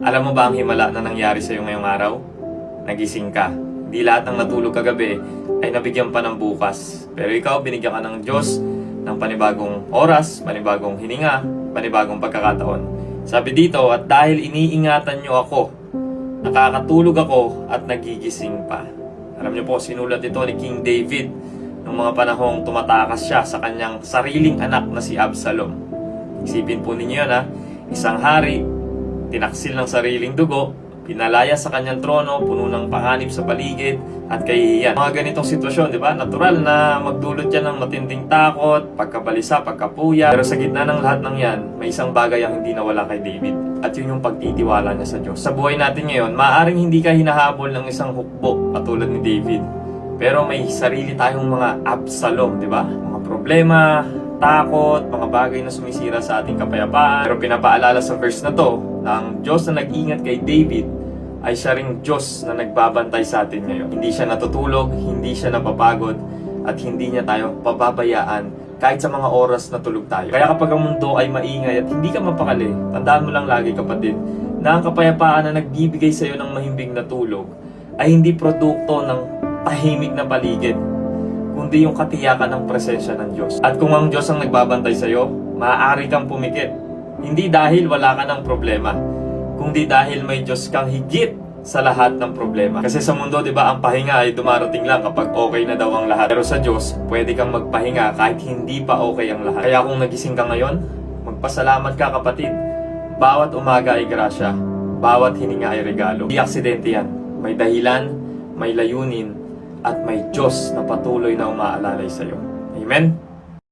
Alam mo ba ang himala na nangyari sa'yo ngayong araw? Nagising ka. Hindi lahat ng natulog kagabi ay nabigyan pa ng bukas. Pero ikaw, binigyan ka ng Diyos ng panibagong oras, panibagong hininga, panibagong pagkakataon. Sabi dito, at dahil iniingatan nyo ako, nakakatulog ako at nagigising pa. Alam nyo po, sinulat ito ni King David noong mga panahong tumatakas siya sa kanyang sariling anak na si Absalom. Isipin po ninyo yan ha, isang hari, tinaksil ng sariling dugo, pinalaya sa kanyang trono, puno ng panganib sa paligid at kahihiyan. Mga ganitong sitwasyon, di ba? Natural na magdulot yan ng matinding takot, pagkabalisa, pagkapuya. Pero sa gitna ng lahat ng yan, may isang bagay ang hindi nawala kay David. At yun yung pagtitiwala niya sa Diyos. Sa buhay natin ngayon, maaaring hindi ka hinahabol ng isang hukbo katulad ni David. Pero may sarili tayong mga Absalom, di ba? Mga problema, takot, mga bagay na sumisira sa ating kapayapaan. Pero pinapaalala sa verse na to, na ang Diyos na nag-ingat kay David ay siya ring Diyos na nagbabantay sa atin ngayon. Hindi siya natutulog, hindi siya napapagod, at hindi niya tayo pababayaan kahit sa mga oras na tulog tayo. Kaya kapag ang mundo ay maingay at hindi ka mapakali, tandaan mo lang lagi kapatid, na ang kapayapaan na nagbibigay sa iyo ng mahimbing na tulog ay hindi produkto ng tahimik na paligid, kundi yung katiyakan ng presensya ng Diyos. At kung ang Diyos ang nagbabantay sa iyo, maaari kang pumikit. Hindi dahil wala ka ng problema, kundi dahil may Diyos kang higit sa lahat ng problema. Kasi sa mundo, di ba, ang pahinga ay dumarating lang kapag okay na daw ang lahat. Pero sa Diyos, pwede kang magpahinga kahit hindi pa okay ang lahat. Kaya kung nagising ka ngayon, magpasalamat ka kapatid. Bawat umaga ay grasya, bawat hininga ay regalo. Hindi aksidente yan. May dahilan, may layunin, at may Diyos na patuloy na umaalalay sa iyo. Amen?